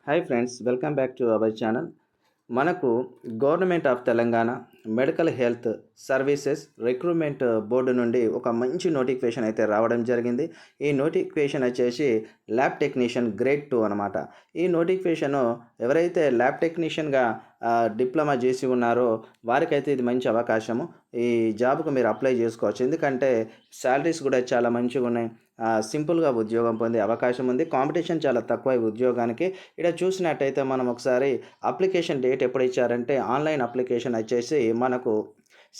Hi friends, welcome back to our channel. మనకు government of Telangana medical health services recruitment board నుండి ఒక మంచి notification అయితే రావడం జరిగింది. ఈ నోటిఫికేషన్ వచ్చేసి ల్యాబ్ టెక్నీషియన్ గ్రేడ్ 2 అనమాట. ఈ నోటిఫికేషను ఎవరైతే ల్యాబ్ టెక్నీషియన్గా డిప్లొమా చేసి ఉన్నారో వారికైతే ఇది మంచి అవకాశము. ఈ జాబ్కు మీరు అప్లై చేసుకోవచ్చు. ఎందుకంటే శాలరీస్ కూడా చాలా మంచిగా ఉన్నాయి. సింపుల్గా ఉద్యోగం పొందే అవకాశం ఉంది. కాంపిటీషన్ చాలా తక్కువ ఈ ఉద్యోగానికి. ఇక్కడ చూసినట్టయితే మనం ఒకసారి అప్లికేషన్ డేట్ ఎప్పుడు ఇచ్చారంటే ఆన్లైన్ అప్లికేషన్ వచ్చేసి మనకు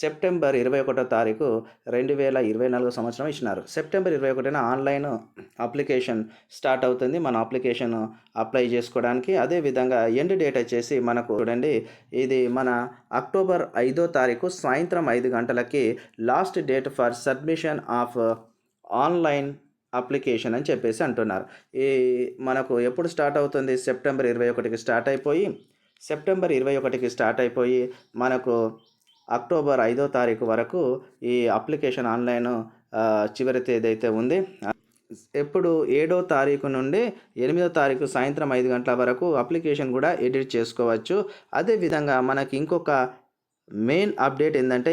సెప్టెంబర్ 21 తారీఖు 2024 సంవత్సరం ఇచ్చినారు. సెప్టెంబర్ 21న ఆన్లైన్ అప్లికేషన్ స్టార్ట్ అవుతుంది. మన అప్లికేషన్ అప్లై చేసుకోవడానికి. అదేవిధంగా ఎండ్ డేట్ వచ్చేసి మనకు చూడండి, ఇది మన అక్టోబర్ 5వ తారీఖు సాయంత్రం 5 గంటలకి last date for submission of online application అని చెప్పేసి అంటున్నారు. ఈ మనకు ఎప్పుడు స్టార్ట్ అవుతుంది? సెప్టెంబర్ 21కి స్టార్ట్ అయిపోయి మనకు అక్టోబర్ 5వ తారీఖు వరకు ఈ అప్లికేషన్ ఆన్లైన్ చివరి తేదీ అయితే ఉంది. ఎప్పుడు 7వ తారీఖు నుండి 8వ తారీఖు సాయంత్రం 5 గంటల వరకు అప్లికేషన్ కూడా ఎడిట్ చేసుకోవచ్చు. అదేవిధంగా మనకి ఇంకొక మెయిన్ అప్డేట్ ఏంటంటే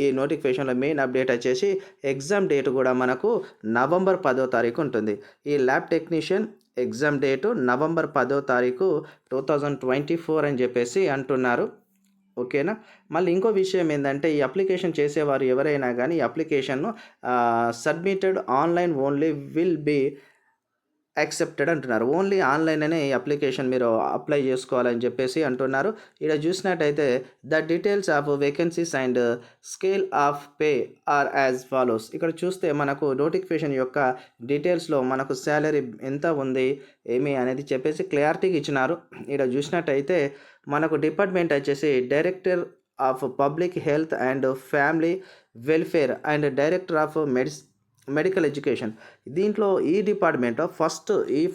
ఈ నోటిఫికేషన్లో మెయిన్ అప్డేట్ వచ్చేసి ఎగ్జామ్ డేట్ కూడా మనకు నవంబర్ 10వ తారీఖు ఉంటుంది. ఈ lab technician exam date November 10వ తారీఖు 2024 అని చెప్పేసి అంటున్నారు. ఓకేనా. మళ్ళీ ఇంకో విషయం ఏంటంటే ఈ అప్లికేషన్ చేసేవారు ఎవరైనా కానీ ఈ అప్లికేషన్ను submitted online only will be accepted అంటున్నారు. ఓన్లీ ఆన్లైన్ ఈ అప్లికేషన్ మీరు అప్లై చేసుకోవాలని చెప్పేసి అంటున్నారు. ఇక్కడ చూసినట్టయితే the details of vacancies and scale of pay are as follows. ఇక్కడ చూస్తే మనకు నోటిఫికేషన్ యొక్క డీటెయిల్స్లో మనకు శాలరీ ఎంత ఉంది ఏమి అనేది చెప్పేసి క్లారిటీగా ఇచ్చినారు. ఇక్కడ చూసినట్టయితే మనకు డిపార్ట్మెంట్ వచ్చేసి director of public health and family welfare and director of medical education. దీంట్లో ఈ డిపార్ట్మెంట్లో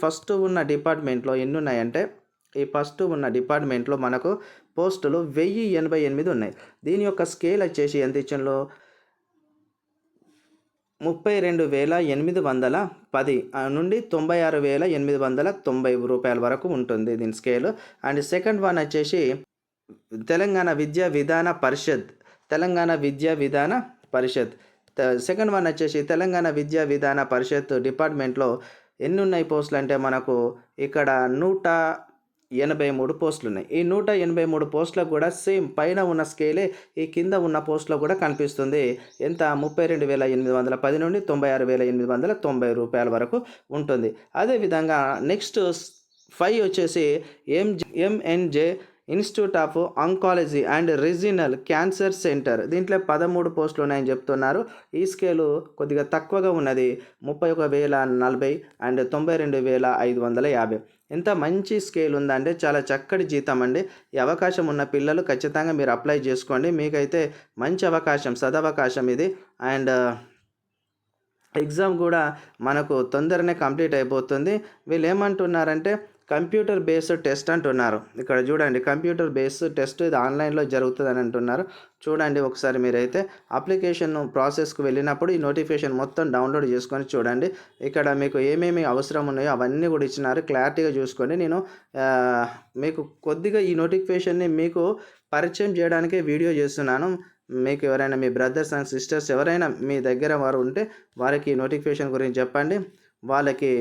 ఫస్ట్ ఉన్న డిపార్ట్మెంట్లో ఎన్ని ఉన్నాయంటే ఫస్ట్ ఉన్న డిపార్ట్మెంట్లో మనకు పోస్టులు 1088 ఉన్నాయి. దీని యొక్క స్కేల్ వచ్చేసి ఎంత ఇచ్చిందో 32,810 నుండి 96,890 రూపాయల వరకు ఉంటుంది దీని స్కేల్. అండ్ సెకండ్ వన్ వచ్చేసి తెలంగాణ విద్యా విధాన పరిషత్. సెకండ్ వన్ వచ్చేసి తెలంగాణ విద్యా విధాన పరిషత్ డిపార్ట్మెంట్లో ఎన్ని ఉన్నాయి పోస్టులు అంటే మనకు ఇక్కడ 183 పోస్టులు ఉన్నాయి. ఈ 183 పోస్టులకు కూడా సేమ్ పైన ఉన్న స్కేలే ఈ కింద ఉన్న పోస్టులో కూడా కనిపిస్తుంది. ఎంత? 32,810 నుండి 96,890 రూపాయల వరకు ఉంటుంది. అదేవిధంగా నెక్స్ట్ 5 వచ్చేసి MNJ institute of oncology and regional cancer centre. దీంట్లో 13 పోస్టులు ఉన్నాయని చెప్తున్నారు. ఈ స్కేలు కొద్దిగా తక్కువగా ఉన్నది, 31,040 అండ్ 92,550. ఎంత మంచి స్కేల్ ఉందంటే చాలా చక్కటి జీతం అండి. ఈ అవకాశం ఉన్న పిల్లలు ఖచ్చితంగా మీరు అప్లై చేసుకోండి. మీకైతే మంచి అవకాశం, సదవకాశం ఇది. అండ్ ఎగ్జామ్ కూడా మనకు తొందరనే కంప్లీట్ అయిపోతుంది. వీళ్ళు ఏమంటున్నారంటే కంప్యూటర్ బేస్డ్ టెస్ట్ అంటున్నారు. ఇక్కడ చూడండి, కంప్యూటర్ బేస్డ్ టెస్ట్ ఇది ఆన్లైన్లో జరుగుతుందని అంటున్నారు. చూడండి ఒకసారి మీరైతే అప్లికేషన్ ప్రాసెస్కి వెళ్ళినప్పుడు ఈ నోటిఫికేషన్ మొత్తం డౌన్లోడ్ చేసుకొని చూడండి. ఇక్కడ మీకు ఏమేమి అవసరం ఉన్నాయో అవన్నీ కూడా ఇచ్చినారు. క్లారిటీగా చూసుకోండి. నేను మీకు కొద్దిగా ఈ నోటిఫికేషన్ని మీకు పరిచయం చేయడానికే వీడియో చేస్తున్నాను. మీకు ఎవరైనా మీ బ్రదర్స్ అండ్ సిస్టర్స్ ఎవరైనా మీ దగ్గర వారు ఉంటే వారికి నోటిఫికేషన్ గురించి చెప్పండి. వాళ్ళకి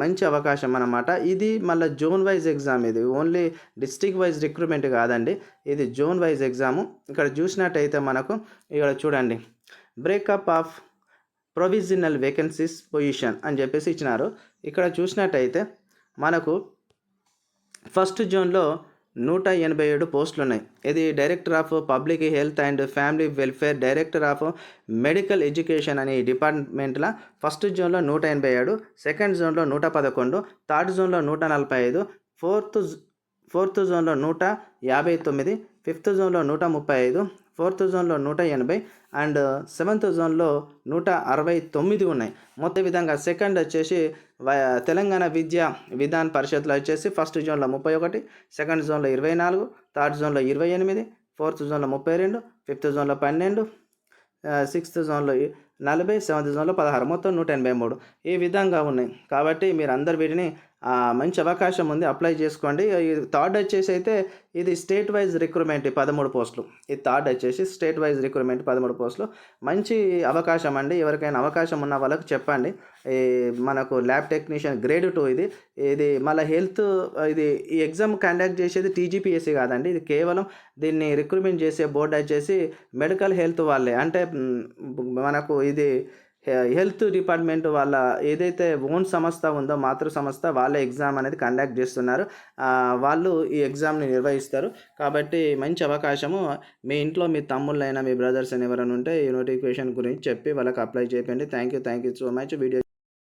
మంచి అవకాశం అన్నమాట. ఇది మళ్ళీ జోన్ వైజ్ ఎగ్జామ్. ఇది ఓన్లీ డిస్ట్రిక్ట్ వైజ్ రిక్రూట్మెంట్ కాదండి, ఇది జోన్ వైజ్ ఎగ్జాము. ఇక్కడ చూసినట్టయితే మనకు ఇక్కడ చూడండి, breakup of provisional vacancies position అని చెప్పేసి ఇచ్చినారు. ఇక్కడ చూసినట్టయితే మనకు ఫస్ట్ జోన్లో 187 పోస్టులు ఉన్నాయి. ఇది director of public health and family welfare, director of medical education అనే డిపార్ట్మెంట్లో ఫస్ట్ జోన్లో 187, సెకండ్ జోన్లో 111, థర్డ్ జోన్లో 145, ఫోర్త్ జోన్లో 159, ఫిఫ్త్ జోన్లో 135, ఫోర్త్ జోన్లో 180 అండ్ సెవెంత్ జోన్లో 169 ఉన్నాయి. మొత్తం విధంగా సెకండ్ వచ్చేసి తెలంగాణ విద్యా విధాన పరిషత్లో వచ్చేసి ఫస్ట్ జోన్లో 31, సెకండ్ జోన్లో 24, థర్డ్ జోన్లో 28, ఫోర్త్ జోన్లో 32, ఫిఫ్త్ జోన్లో 12, సిక్స్త్ జోన్లో 40, సెవెంత్ జోన్లో 16, మొత్తం 183 ఈ విధంగా ఉన్నాయి. కాబట్టి మీరు అందరు వీటిని మంచి అవకాశం ఉంది. అప్లై చేసుకోండి. ఈ థర్డ్ వచ్చేసి అయితే ఇది స్టేట్ వైజ్ రిక్రూట్మెంట్ 13 పోస్టులు. ఇది థర్డ్ వచ్చేసి స్టేట్ వైజ్ రిక్రూట్మెంట్ 13 పోస్టులు. మంచి అవకాశం అండి. ఎవరికైనా అవకాశం ఉన్న వాళ్ళకి చెప్పండి. ఈ మనకు ల్యాబ్ టెక్నీషియన్ గ్రేడ్ 2 ఇది. ఇది మళ్ళీ హెల్త్ ఇది ఈ ఎగ్జామ్ కండక్ట్ చేసేది టీజీపీఎస్సీ కాదండి. ఇది కేవలం దీన్ని రిక్రూట్మెంట్ చేసే బోర్డ్ వచ్చేసి మెడికల్ హెల్త్ వాళ్ళే. అంటే మనకు ఇది హెల్త్ డిపార్ట్మెంట్ వాళ్ళ ఏదైతే ఓన్ సంస్థ ఉందో మాతృ సంస్థ వాళ్ళే ఎగ్జామ్ అనేది కండక్ట్ చేస్తున్నారు. వాళ్ళు ఈ ఎగ్జామ్‌ని నిర్వహిస్తారు. కాబట్టి మంచి అవకాశము. మీ ఇంట్లో మీ తమ్ముళ్ళైనా, మీ బ్రదర్స్ అయినా ఎవరైనా ఉంటే ఈ నోటిఫికేషన్ గురించి చెప్పి వాళ్ళకి అప్లై చేయండి. Thank you so much. Video